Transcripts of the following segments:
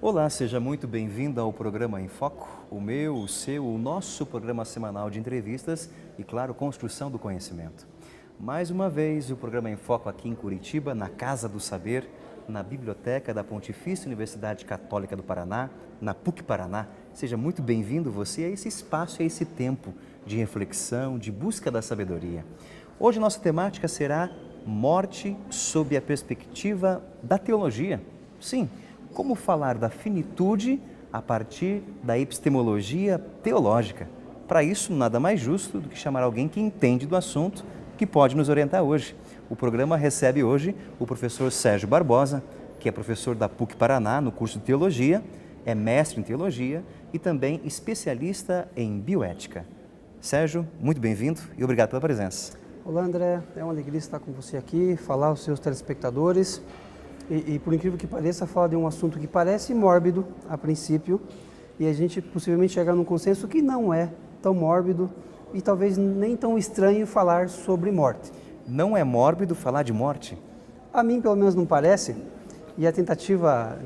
Olá, seja muito bem-vindo ao programa Em Foco, o meu, o seu, o nosso programa semanal de entrevistas e, claro, construção do conhecimento. Mais uma vez, o programa Em Foco aqui em Curitiba, na Casa do Saber, na Biblioteca da Pontifícia Universidade Católica do Paraná, na PUC Paraná. Seja muito bem-vindo você a esse espaço, a esse tempo de reflexão, de busca da sabedoria. Hoje nossa temática será morte sob a perspectiva da teologia. Sim, como falar da finitude a partir da epistemologia teológica. Para isso, nada mais justo do que chamar alguém que entende do assunto, que pode nos orientar hoje. O programa recebe hoje o professor Sérgio Barbosa, que é professor da PUC Paraná no curso de Teologia, é mestre em Teologia e também especialista em bioética. Sérgio, muito bem-vindo e obrigado pela presença. Olá, André. É uma alegria estar com você aqui, falar aos seus telespectadores. E por incrível que pareça, falar de um assunto que parece mórbido a princípio e a gente possivelmente chegar num consenso que não é tão mórbido e talvez nem tão estranho falar sobre morte. Não é mórbido falar de morte? A mim, pelo menos, não parece. E a tentativa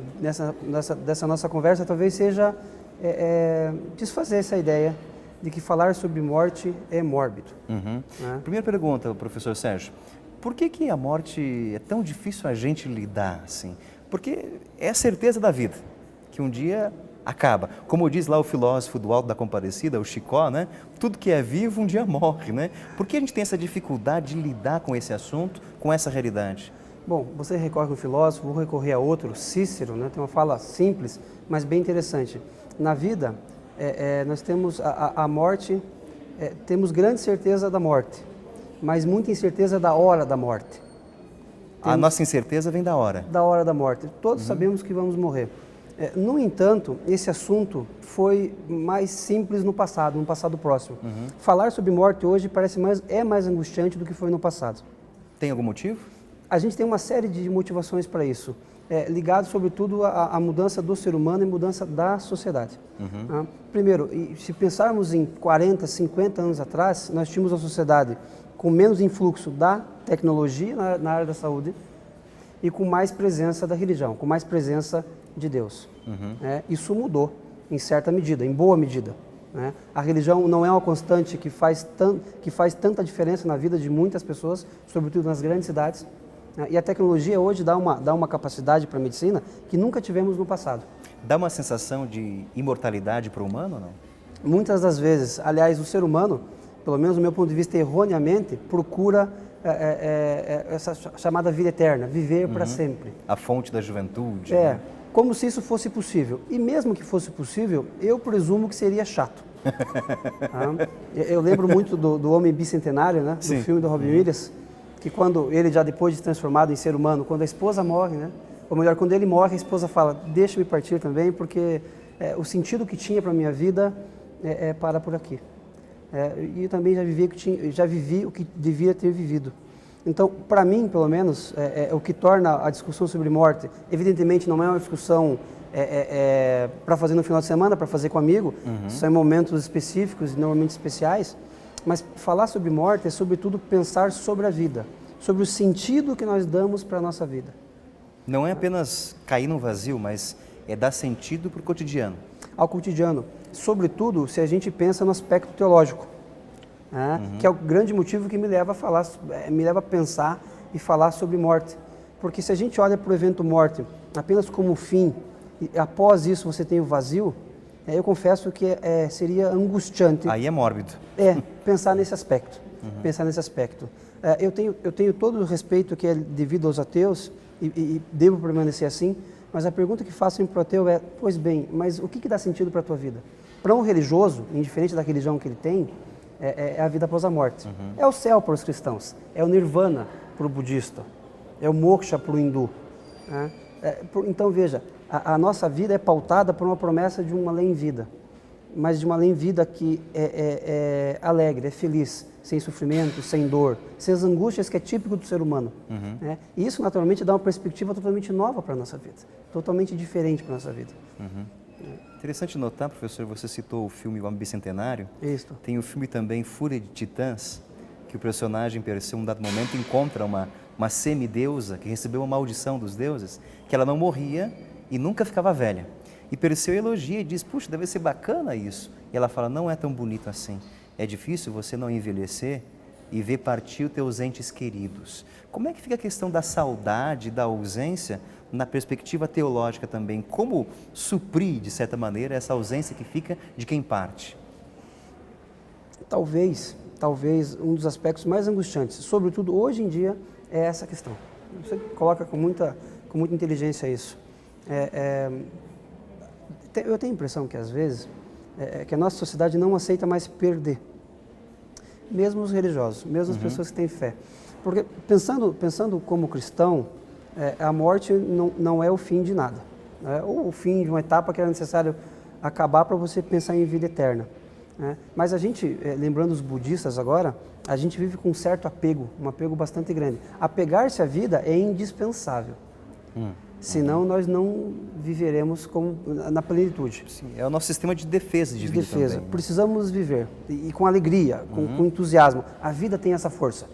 dessa nossa conversa talvez seja desfazer essa ideia de que falar sobre morte é mórbido. Primeira pergunta, professor Sérgio. Por que a morte é tão difícil a gente lidar assim? Porque é a certeza da vida, que um dia acaba. Como diz lá o filósofo do Alto da Compadecida, o Chicó, né? Tudo que é vivo um dia morre, né? Por que a gente tem essa dificuldade de lidar com esse assunto, com essa realidade? Bom, você recorre a um filósofo, vou recorrer a outro, Cícero, né? Tem uma fala simples, mas bem interessante. Na vida, nós temos a morte, temos grande certeza da morte, mas muita incerteza da hora da morte. A nossa incerteza vem da hora. Da hora da morte. Todos sabemos que vamos morrer. No entanto, esse assunto foi mais simples no passado próximo. Falar sobre morte hoje parece mais angustiante do que foi no passado. Tem algum motivo? A gente tem uma série de motivações para isso, ligado sobretudo à mudança do ser humano e mudança da sociedade. Primeiro, se pensarmos em 40, 50 anos atrás, nós tínhamos uma sociedade com menos influxo da tecnologia na área da saúde e com mais presença da religião, com mais presença de Deus. Isso mudou em certa medida, em boa medida. A religião não é uma constante que faz tanta diferença na vida de muitas pessoas, sobretudo nas grandes cidades. E a tecnologia hoje dá uma capacidade para a medicina que nunca tivemos no passado. Dá uma sensação de imortalidade para o humano ou não? Muitas das vezes, aliás, o ser humano, pelo menos do meu ponto de vista, erroneamente, procura essa chamada vida eterna, viver para sempre. A fonte da juventude. Né? Como se isso fosse possível. E mesmo que fosse possível, eu presumo que seria chato. Eu lembro muito do Homem Bicentenário, né? Do filme do Robin Williams, que quando ele já depois de se transformado em ser humano, quando a esposa morre, né? Ou melhor, quando ele morre, a esposa fala, deixa-me partir também, porque o sentido que tinha para a minha vida para por aqui. E eu também já vivi o que devia ter vivido. Então, para mim, pelo menos, o que torna a discussão sobre morte, evidentemente não é uma discussão para fazer no final de semana, para fazer com amigo, são em momentos específicos e normalmente especiais, mas falar sobre morte é, sobretudo, pensar sobre a vida, sobre o sentido que nós damos para a nossa vida. Não é apenas cair no vazio, mas é dar sentido para o cotidiano. Ao cotidiano, sobretudo se a gente pensa no aspecto teológico, que é o grande motivo que me leva a pensar e falar sobre morte. Porque se a gente olha para o evento morte apenas como fim, e após isso você tem o vazio, eu confesso que seria angustiante. Aí é mórbido. Pensar nesse aspecto. Pensar nesse aspecto. Eu tenho todo o respeito que é devido aos ateus e devo permanecer assim, mas a pergunta que faço para o ateu é, pois bem, mas o que dá sentido para a tua vida? Para um religioso, indiferente da religião que ele tem, é a vida após a morte. É o céu para os cristãos, é o nirvana para o budista, é o moksha para o hindu. Então veja, a nossa vida é pautada por uma promessa de uma além-vida, mas de uma além-vida que é alegre, é feliz, sem sofrimento, sem dor, sem as angústias que é típico do ser humano. E isso naturalmente dá uma perspectiva totalmente nova para a nossa vida, totalmente diferente para a nossa vida. Interessante notar, professor, você citou o filme O Homem Bicentenário. Isso. Tem o filme também Fúria de Titãs, que o personagem Perseu, em um dado momento, encontra uma semideusa que recebeu uma maldição dos deuses, que ela não morria e nunca ficava velha. E Perseu elogia e diz, puxa, deve ser bacana isso. E ela fala, não é tão bonito assim. É difícil você não envelhecer e ver partir os teus entes queridos. Como é que fica a questão da saudade, da ausência, na perspectiva teológica também? Como suprir, de certa maneira, essa ausência que fica de quem parte? Talvez um dos aspectos mais angustiantes, sobretudo hoje em dia, é essa questão. Você coloca com muita inteligência isso. Eu tenho a impressão que, às vezes, que a nossa sociedade não aceita mais perder. Mesmo os religiosos, mesmo as pessoas que têm fé. Porque, pensando como cristão, a morte não é o fim de nada. Ou o fim de uma etapa que era necessário acabar para você pensar em vida eterna. Mas a gente, lembrando os budistas agora, a gente vive com um certo apego, um apego bastante grande. Apegar-se à vida é indispensável. Senão nós não viveremos na plenitude. Sim, é o nosso sistema de defesa de vida também, né? Precisamos viver e com alegria, com entusiasmo. A vida tem essa força.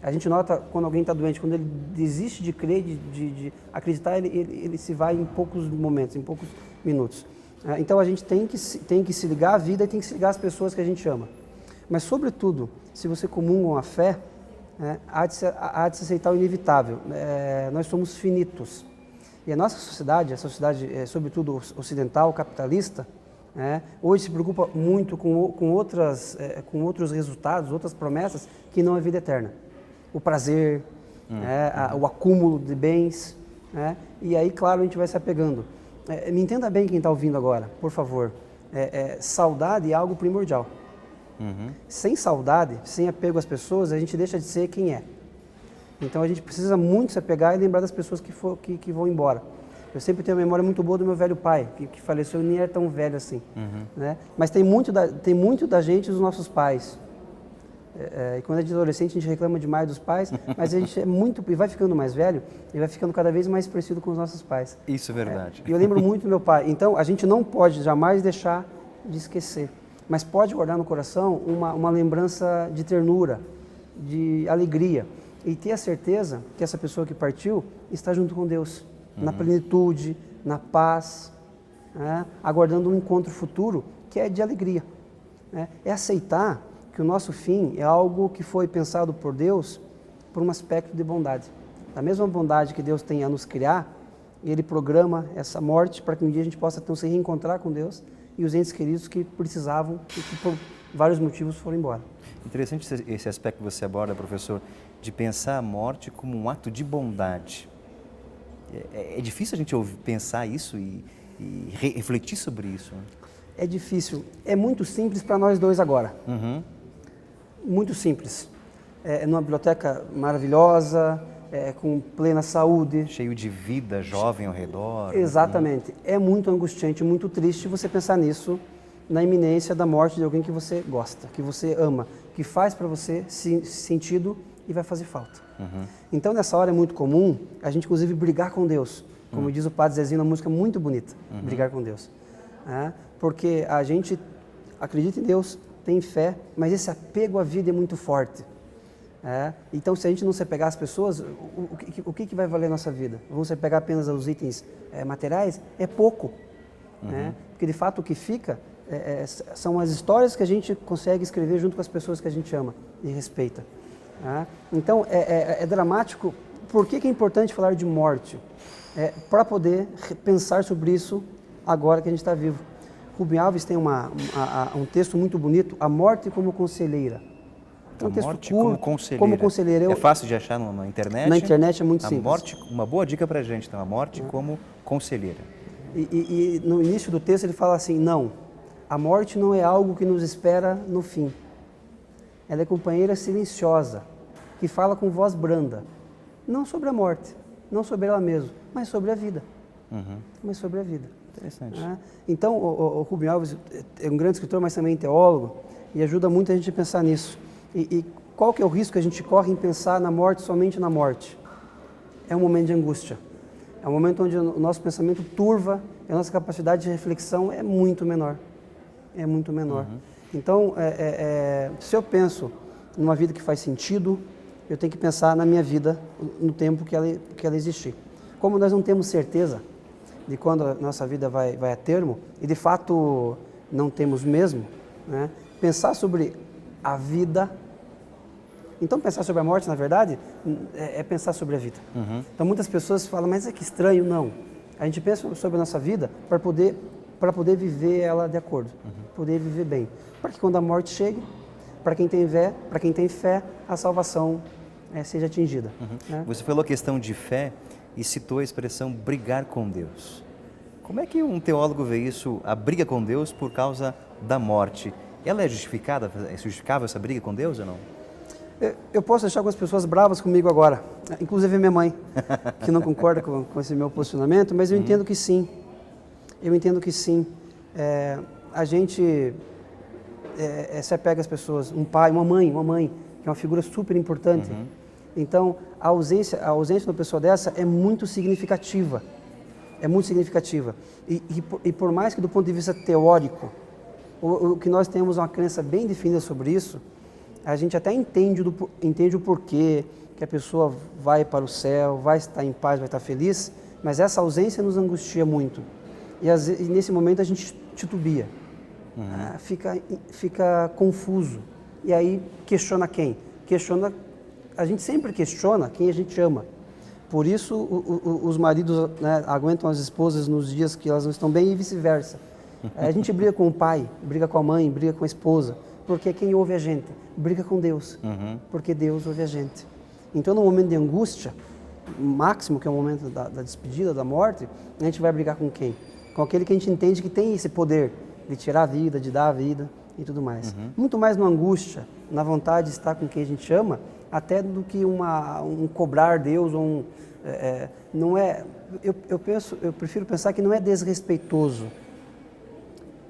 A gente nota quando alguém está doente, quando ele desiste de crer, de acreditar, ele se vai em poucos momentos, em poucos minutos. Então a gente tem que se ligar à vida e tem que se ligar às pessoas que a gente ama. Mas, sobretudo, se você comunga a fé, há de se aceitar o inevitável. Nós somos finitos. E a nossa sociedade, sobretudo ocidental, capitalista, hoje se preocupa muito com outros resultados, outras promessas, que não é a vida eterna. O prazer, o acúmulo de bens. E aí, claro, a gente vai se apegando. Me entenda bem quem está ouvindo agora, por favor. Saudade é algo primordial. Sem saudade, sem apego às pessoas, a gente deixa de ser quem é. Então a gente precisa muito se apegar e lembrar das pessoas que vão embora. Eu sempre tenho uma memória muito boa do meu velho pai, que faleceu e nem era tão velho assim. Mas tem muito da gente dos nossos pais. E quando a gente é adolescente, a gente reclama demais dos pais, mas a gente e vai ficando mais velho e vai ficando cada vez mais parecido com os nossos pais. Isso é verdade. E eu lembro muito do meu pai. Então a gente não pode jamais deixar de esquecer, mas pode guardar no coração uma lembrança de ternura, de alegria. E ter a certeza que essa pessoa que partiu está junto com Deus, na plenitude, na paz, aguardando um encontro futuro que é de alegria. É aceitar que o nosso fim é algo que foi pensado por Deus por um aspecto de bondade. Da mesma bondade que Deus tem a nos criar, Ele programa essa morte para que um dia a gente possa então se reencontrar com Deus e os entes queridos que precisavam e que por vários motivos foram embora. Interessante esse aspecto que você aborda, professor, de pensar a morte como um ato de bondade. É difícil a gente pensar isso e refletir sobre isso, né? É difícil. É muito simples para nós dois agora. Muito simples. Numa biblioteca maravilhosa, com plena saúde. Cheio de vida, jovem ao redor. Exatamente. É muito angustiante, muito triste você pensar nisso, na iminência da morte de alguém que você gosta, que você ama, que faz para você sentido e vai fazer falta. Então, nessa hora é muito comum a gente, inclusive, brigar com Deus. Como diz o Padre Zezinho, uma música muito bonita, brigar com Deus. Porque a gente acredita em Deus, tem fé, mas esse apego à vida é muito forte. Então, se a gente não se apegar às pessoas, o que vai valer a nossa vida? Vamos se apegar apenas aos itens materiais? É pouco. Porque, de fato, o que fica são as histórias que a gente consegue escrever junto com as pessoas que a gente ama e respeita. Então, é dramático. Por que é importante falar de morte? Para poder pensar sobre isso agora que a gente está vivo. Rubem Alves tem um texto muito bonito, A Morte como Conselheira. É um texto curto, como conselheira. É fácil de achar na internet? Na internet é muito simples. Morte, uma boa dica para a gente, então, a morte como conselheira. E no início do texto ele fala assim, não, a morte não é algo que nos espera no fim. Ela é companheira silenciosa, que fala com voz branda, não sobre a morte, não sobre ela mesma, mas sobre a vida. Mas sobre a vida. Interessante. Então, o Rubem Alves é um grande escritor, mas também teólogo, e ajuda muito a gente a pensar nisso. E qual que é o risco que a gente corre em pensar na morte somente na morte? É um momento de angústia. É um momento onde o nosso pensamento turva, e a nossa capacidade de reflexão é muito menor. É muito menor. Então, se eu penso numa vida que faz sentido, eu tenho que pensar na minha vida no tempo que ela existir. Como nós não temos certeza, de quando a nossa vida vai a termo, e de fato não temos mesmo, né? Pensar sobre a vida. Então, pensar sobre a morte, na verdade, é pensar sobre a vida. Então, muitas pessoas falam, mas é que estranho. Não. A gente pensa sobre a nossa vida para poder viver ela de acordo, poder viver bem. Para que quando a morte chegue, para quem tem fé, a salvação seja atingida. Né? Você falou a questão de fé e citou a expressão brigar com Deus. Como é que um teólogo vê isso, a briga com Deus por causa da morte? Ela é justificada? É justificável essa briga com Deus ou não? Eu posso deixar algumas pessoas bravas comigo agora, inclusive minha mãe, que não concorda com esse meu posicionamento, mas eu entendo que sim. Eu entendo que sim. A gente se apega às pessoas, um pai, uma mãe, que é uma figura super importante. Então, a ausência de uma pessoa dessa é muito significativa. É muito significativa. E por mais que do ponto de vista teórico, o que nós temos uma crença bem definida sobre isso, a gente até entende o porquê que a pessoa vai para o céu, vai estar em paz, vai estar feliz, mas essa ausência nos angustia muito. E nesse momento a gente titubia, fica confuso. E aí questiona quem? A gente sempre questiona quem a gente ama. Por isso os maridos, né, aguentam as esposas nos dias que elas não estão bem e vice-versa. A gente briga com o pai, briga com a mãe, briga com a esposa, porque quem ouve a gente briga com Deus, porque Deus ouve a gente. Então, no momento de angústia máximo, que é o momento da despedida, da morte, a gente vai brigar com quem? Com aquele que a gente entende que tem esse poder de tirar a vida, de dar a vida e tudo mais. Muito mais na angústia, na vontade de estar com quem a gente ama, até do que um cobrar Deus ou não é. Eu prefiro pensar que não é desrespeitoso.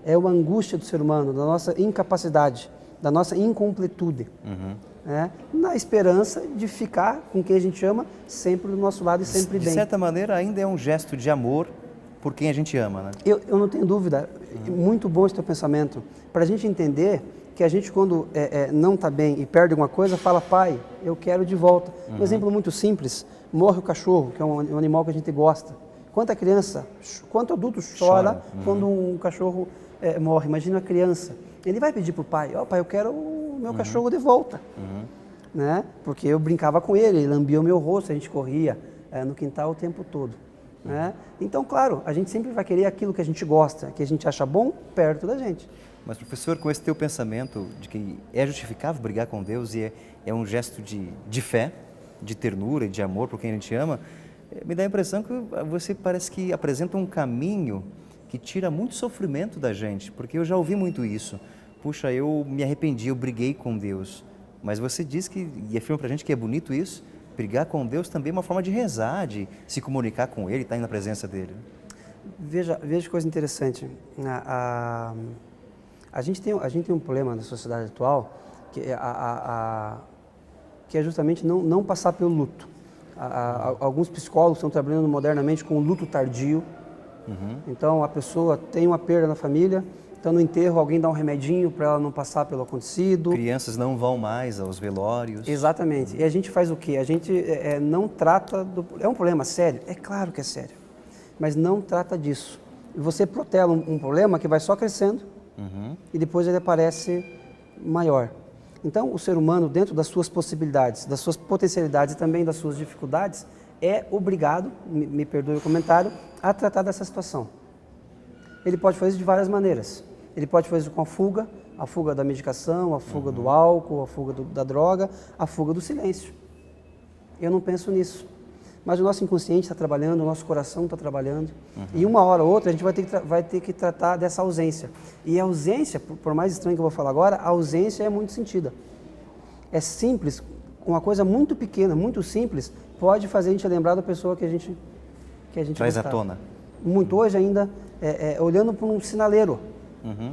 É uma angústia do ser humano, da nossa incapacidade, da nossa incompletude. Na esperança de ficar com quem a gente ama sempre do nosso lado e sempre bem. De certa maneira, ainda é um gesto de amor por quem a gente ama, né? Eu não tenho dúvida. Muito bom esse teu pensamento. Para a gente entender que a gente, quando não está bem e perde alguma coisa, fala, pai, eu quero de volta. Um exemplo muito simples, morre o cachorro, que é um animal que a gente gosta. Quanta criança, quanto adulto chora quando um cachorro morre. Imagina a criança. Ele vai pedir para o pai, pai, eu quero o meu cachorro de volta. Né? Porque eu brincava com ele, ele lambia o meu rosto, a gente corria no quintal o tempo todo. Né? Então, claro, a gente sempre vai querer aquilo que a gente gosta, que a gente acha bom, perto da gente. Mas, professor, com esse teu pensamento de que é justificável brigar com Deus e é um gesto de fé, de ternura e de amor por quem a gente ama, me dá a impressão que você parece que apresenta um caminho que tira muito sofrimento da gente, porque eu já ouvi muito isso. Puxa, eu me arrependi, eu briguei com Deus. Mas você diz e afirma pra gente que é bonito isso, brigar com Deus também é uma forma de rezar, de se comunicar com Ele, estar na presença dEle. Veja que coisa interessante. A gente tem um problema na sociedade atual, que é justamente não passar pelo luto. Alguns psicólogos estão trabalhando modernamente com o luto tardio. Então, a pessoa tem uma perda na família, então no enterro alguém dá um remedinho para ela não passar pelo acontecido. Crianças não vão mais aos velórios. Exatamente. E a gente faz o quê? A gente não trata É um problema sério? É claro que é sério. Mas não trata disso. E você protela um problema que vai só crescendo e depois ele aparece maior. Então, o ser humano, dentro das suas possibilidades, das suas potencialidades e também das suas dificuldades, é obrigado, me perdoe o comentário, a tratar dessa situação. Ele pode fazer isso de várias maneiras. Ele pode fazer isso com a fuga da medicação, a fuga do álcool, a fuga da droga, a fuga do silêncio. Eu não penso nisso. Mas o nosso inconsciente está trabalhando, o nosso coração está trabalhando. E uma hora ou outra a gente vai ter que tratar dessa ausência. E a ausência, por mais estranho que eu vou falar agora, a ausência é muito sentida. É simples, uma coisa muito pequena, muito simples, pode fazer a gente lembrar da pessoa que a gente traz gostava. à tona. Muito hoje ainda, olhando para um sinaleiro,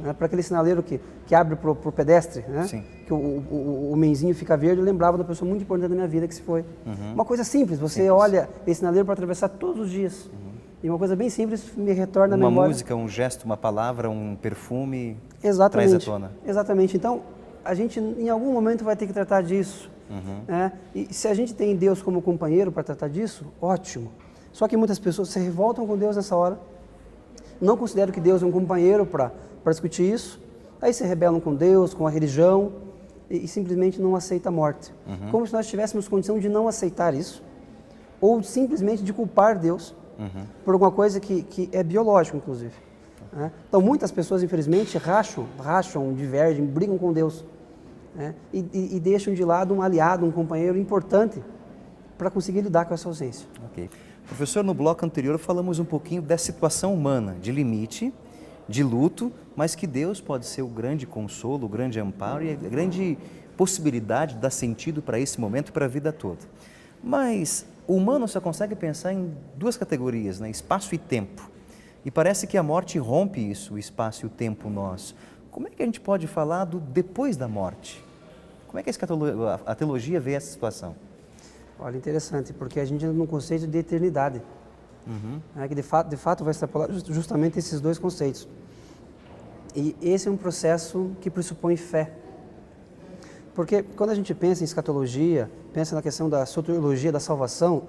né, para aquele sinaleiro que abre para o pedestre, né? Sim. Que o menzinho fica verde, eu lembrava da pessoa muito importante da minha vida que se foi. Uma coisa simples, você olha esse sinaleiro para atravessar todos os dias. E uma coisa bem simples me retorna à memória. Uma música, um gesto, uma palavra, um perfume, Exatamente, traz à tona. Exatamente. Então, a gente em algum momento vai ter que tratar disso. Né? E se a gente tem Deus como companheiro para tratar disso, ótimo. Só que muitas pessoas se revoltam com Deus nessa hora não consideram que Deus é um companheiro para discutir isso, aí se rebelam com Deus, com a religião e simplesmente não aceitam a morte. Como se nós tivéssemos condição de não aceitar isso, ou simplesmente de culpar Deus por alguma coisa que é biológico, inclusive. Né? Então, muitas pessoas, infelizmente, racham, divergem, brigam com Deus, né? e deixam de lado um aliado, um companheiro importante para conseguir lidar com essa ausência. Ok. Professor, no bloco anterior falamos um pouquinho da situação humana, de limite, de luto, mas que Deus pode ser o grande consolo, o grande amparo e a grande possibilidade de dar sentido para esse momento e para a vida toda. Mas o humano só consegue pensar em duas categorias, né? Espaço e tempo. E parece que a morte rompe isso, o espaço e o tempo nosso. Como é que a gente pode falar do depois da morte? Como é que a teologia vê essa situação? Olha, interessante, porque a gente entra num conceito de eternidade, né, que de fato vai extrapolar justamente esses dois conceitos. E esse é um processo que pressupõe fé. Porque quando a gente pensa em escatologia, pensa na questão da soteriologia, da salvação,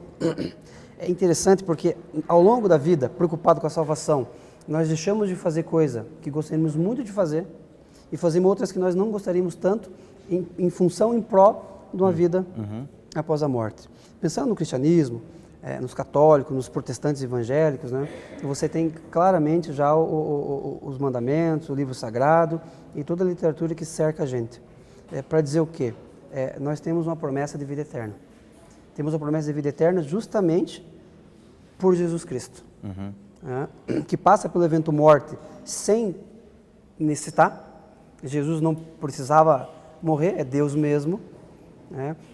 é interessante porque ao longo da vida, preocupado com a salvação, nós deixamos de fazer coisa que gostaríamos muito de fazer e fazemos outras que nós não gostaríamos tanto em função, em pró de uma vida após a morte. Pensando no cristianismo, nos católicos, nos protestantes evangélicos, né, você tem claramente já os mandamentos, o livro sagrado e toda a literatura que cerca a gente. Para dizer o quê? Nós temos uma promessa de vida eterna. Temos uma promessa de vida eterna justamente por Jesus Cristo, que passa pelo evento morte sem necessitar. Jesus não precisava morrer, é Deus mesmo.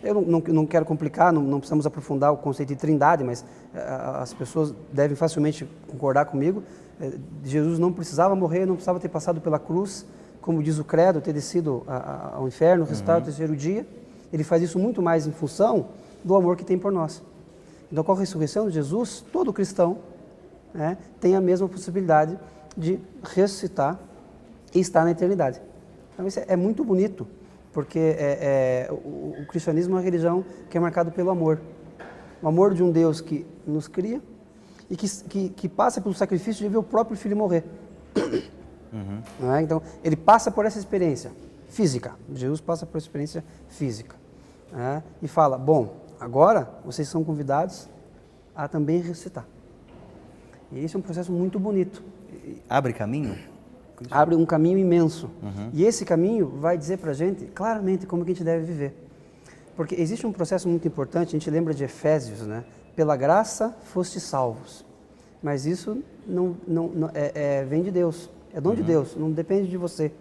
Eu não quero complicar, não precisamos aprofundar o conceito de trindade, mas as pessoas devem facilmente concordar comigo. Jesus não precisava morrer, não precisava ter passado pela cruz, como diz o credo, ter descido ao inferno, ressuscitar no terceiro dia. Ele faz isso muito mais em função do amor que tem por nós. Então, com a ressurreição de Jesus, todo cristão tem a mesma possibilidade de ressuscitar e estar na eternidade. Então, isso é muito bonito, porque o cristianismo é uma religião que é marcada pelo amor. O amor de um Deus que nos cria e que passa pelo sacrifício de ver o próprio Filho morrer. Então, ele passa por essa experiência física. Jesus passa por essa experiência física. E fala, bom, agora vocês são convidados a também ressuscitar. E esse é um processo muito bonito. Abre caminho? Abre um caminho imenso. E esse caminho vai dizer para a gente claramente como que a gente deve viver. Porque existe um processo muito importante, a gente lembra de Efésios, né? Pela graça foste salvos. Mas isso vem de Deus, é dom de Deus, não depende de você.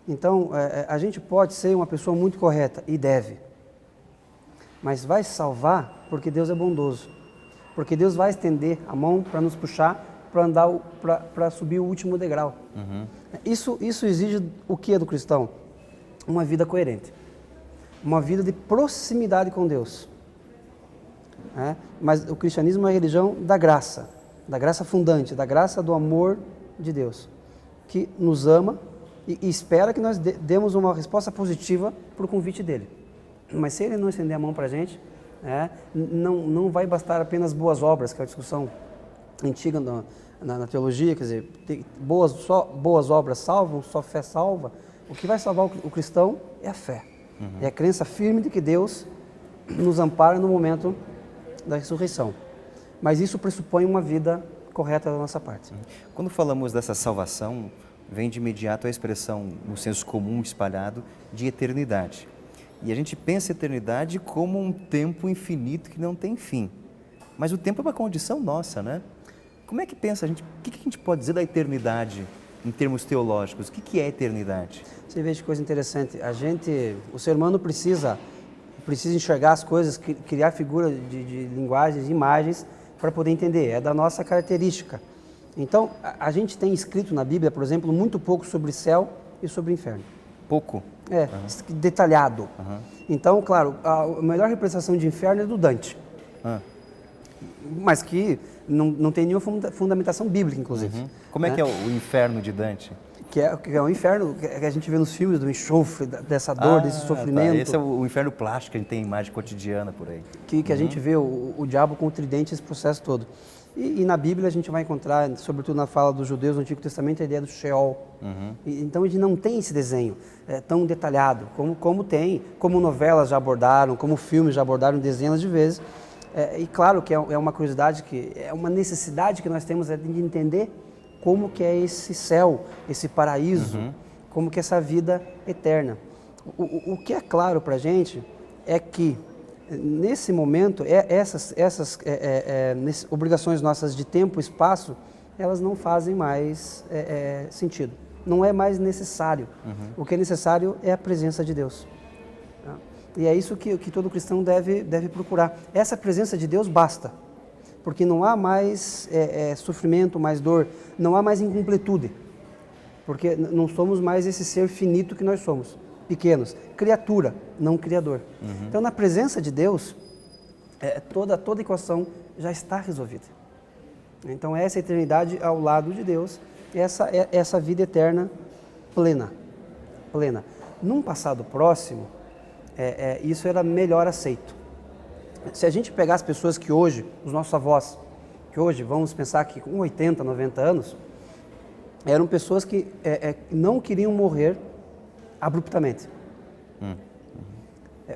Então, a gente pode ser uma pessoa muito correta, e deve. Mas vai salvar porque Deus é bondoso. Porque Deus vai estender a mão para nos puxar, para andar, para subir o último degrau. Isso exige o que do cristão? Uma vida coerente. Uma vida de proximidade com Deus. Mas o cristianismo é a religião da graça fundante, da graça do amor de Deus, que nos ama e espera que nós demos uma resposta positiva para o convite dele. Mas se ele não estender a mão para a gente, não vai bastar apenas boas obras, que é a discussão antiga na teologia, quer dizer, só boas obras salvam, só fé salva. O que vai salvar o cristão é a fé, é a crença firme de que Deus nos ampara no momento da ressurreição. Mas isso pressupõe uma vida correta da nossa parte. Quando falamos dessa salvação, vem de imediato a expressão, no senso comum espalhado, de eternidade. E a gente pensa a eternidade como um tempo infinito que não tem fim. Mas o tempo é uma condição nossa, né? Como é que pensa a gente? O que a gente pode dizer da eternidade em termos teológicos? O que é eternidade? Você vê que coisa interessante. O ser humano precisa enxergar as coisas, criar figuras de linguagens, de imagens, para poder entender. É da nossa característica. Então, a gente tem escrito na Bíblia, por exemplo, muito pouco sobre céu e sobre inferno. Pouco? Detalhado. Então, claro, a melhor representação de inferno é do Dante. Mas que não tem nenhuma fundamentação bíblica, inclusive. Como é que é o inferno de Dante? Que é o inferno que a gente vê nos filmes, do enxofre, dessa dor, desse sofrimento. Esse é o inferno plástico, que a gente tem imagem cotidiana por aí. Que a gente vê o diabo com o tridente, esse processo todo. E na Bíblia a gente vai encontrar, sobretudo na fala dos judeus no Antigo Testamento, a ideia do Sheol. Então a gente não tem esse desenho tão detalhado como novelas já abordaram, como filmes já abordaram dezenas de vezes. E claro que é uma curiosidade, é uma necessidade que nós temos de entender como que é esse céu, esse paraíso, como que é essa vida eterna. O que é claro para a gente é que nesse momento, essas obrigações nossas de tempo e espaço, elas não fazem mais sentido. Não é mais necessário. O que é necessário é a presença de Deus. E é isso que todo cristão deve procurar. Essa presença de Deus basta, porque não há mais sofrimento, mais dor, não há mais incompletude, porque não somos mais esse ser finito que nós somos. Pequenos, criatura, não criador. Então, na presença de Deus, toda a equação já está resolvida. Então, essa eternidade ao lado de Deus, essa vida eterna plena. Num passado próximo, isso era melhor aceito. Se a gente pegar as pessoas que hoje, os nossos avós, que hoje, vamos pensar que com 80, 90 anos, eram pessoas que não queriam morrer abruptamente.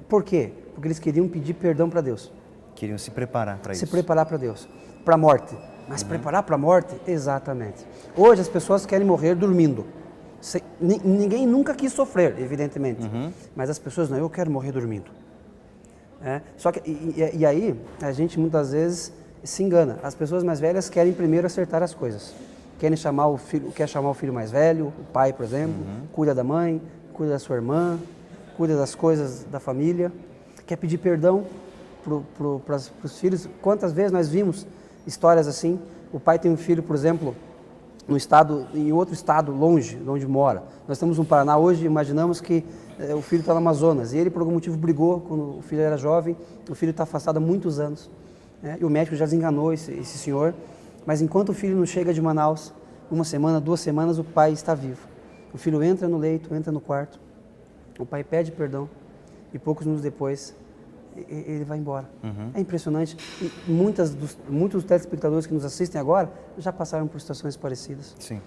Por quê? Porque eles queriam pedir perdão para Deus. Queriam se preparar para isso. Se preparar para Deus, para a morte. Mas preparar para a morte? Exatamente. Hoje as pessoas querem morrer dormindo. Ninguém nunca quis sofrer, evidentemente. Mas as pessoas, não, eu quero morrer dormindo. Só que, e aí, a gente muitas vezes se engana. As pessoas mais velhas querem primeiro acertar as coisas. Quer chamar o filho mais velho, o pai, por exemplo, cuida da mãe, cuida da sua irmã, cuida das coisas da família, quer pedir perdão para os filhos. Quantas vezes nós vimos histórias assim? O pai tem um filho, por exemplo, em outro estado longe de onde mora. Nós estamos no Paraná hoje, imaginamos que o filho está no Amazonas e ele por algum motivo brigou quando o filho era jovem, o filho está afastado há muitos anos, e o médico já desenganou esse senhor, mas enquanto o filho não chega de Manaus, 1 semana, 2 semanas, o pai está vivo. O filho entra no leito, entra no quarto, o pai pede perdão e poucos minutos depois ele vai embora. É impressionante. E muitos dos telespectadores que nos assistem agora já passaram por situações parecidas. Sim.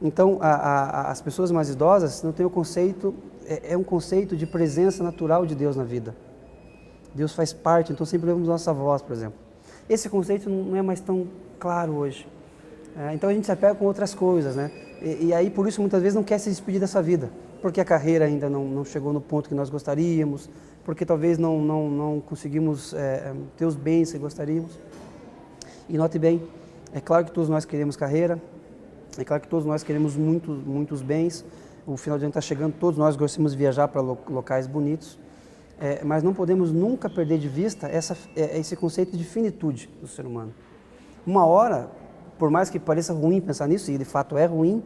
Então, as pessoas mais idosas não têm o conceito, é um conceito de presença natural de Deus na vida. Deus faz parte, então sempre vemos nossa voz, por exemplo. Esse conceito não é mais tão claro hoje. Então a gente se apega com outras coisas, né? E aí por isso muitas vezes não quer se despedir dessa vida, porque a carreira ainda não chegou no ponto que nós gostaríamos, porque talvez não conseguimos ter os bens que gostaríamos. E note bem, é claro que todos nós queremos carreira, é claro que todos nós queremos muitos bens, o final de ano está chegando, todos nós gostamos de viajar para locais bonitos, mas não podemos nunca perder de vista esse conceito de finitude do ser humano. Uma hora, por mais que pareça ruim pensar nisso, e de fato é ruim,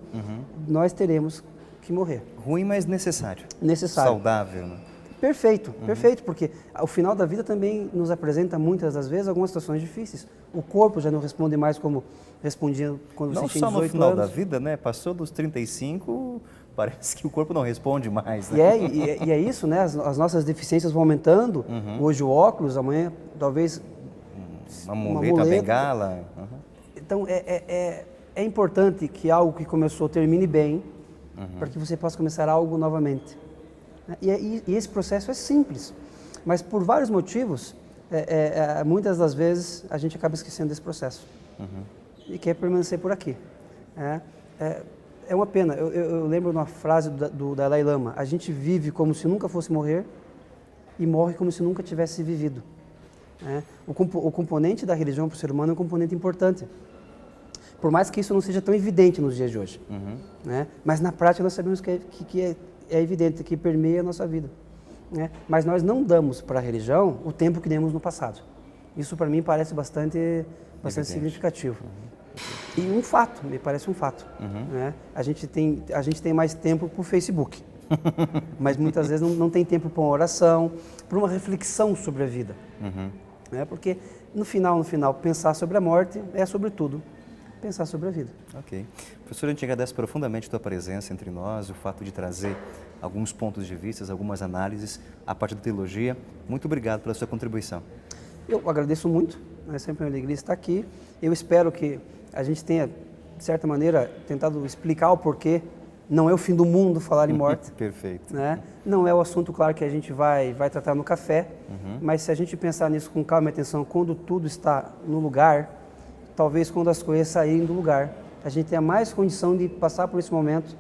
nós teremos que morrer. Ruim, mas necessário. Necessário. Saudável, né? Perfeito, perfeito, porque o final da vida também nos apresenta muitas das vezes algumas situações difíceis. O corpo já não responde mais como respondia quando você tinha 18 anos. Não só no final da vida, né? Passou dos 35, parece que o corpo não responde mais, né? E é isso, né? As nossas deficiências vão aumentando. Hoje o óculos, amanhã talvez uma muleta, bengala. Então é importante que algo que começou termine bem, para que você possa começar algo novamente. E esse processo é simples, mas por vários motivos, muitas das vezes a gente acaba esquecendo desse processo e quer permanecer por aqui. É uma pena. Eu lembro de uma frase do Dalai Lama: a gente vive como se nunca fosse morrer e morre como se nunca tivesse vivido. O componente da religião para o ser humano é um componente importante, por mais que isso não seja tão evidente nos dias de hoje. Mas na prática nós sabemos que é evidente, que permeia a nossa vida. Mas nós não damos para a religião o tempo que demos no passado. Isso para mim parece bastante significativo. E um fato, me parece um fato. A gente tem mais tempo para o Facebook, mas muitas vezes não tem tempo para uma oração, para uma reflexão sobre a vida. Porque no final, pensar sobre a morte é sobretudo pensar sobre a vida. Ok. Professor, a gente agradece profundamente a tua presença entre nós, o fato de trazer alguns pontos de vista, algumas análises a partir da teologia. Muito obrigado pela sua contribuição. Eu agradeço muito É sempre uma alegria estar aqui. Eu espero que a gente tenha, de certa maneira, tentado explicar o porquê. Não é o fim do mundo falar em morte. Perfeito. Né? Não é o assunto, claro, que a gente vai tratar no café, mas se a gente pensar nisso com calma e atenção, quando tudo está no lugar, talvez quando as coisas saírem do lugar, a gente tenha mais condição de passar por esse momento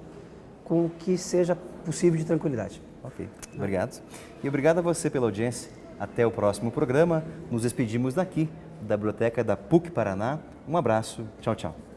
com o que seja possível de tranquilidade. Ok, obrigado. E obrigado a você pela audiência. Até o próximo programa. Nos despedimos daqui, da Biblioteca da PUC Paraná. Um abraço. Tchau, tchau.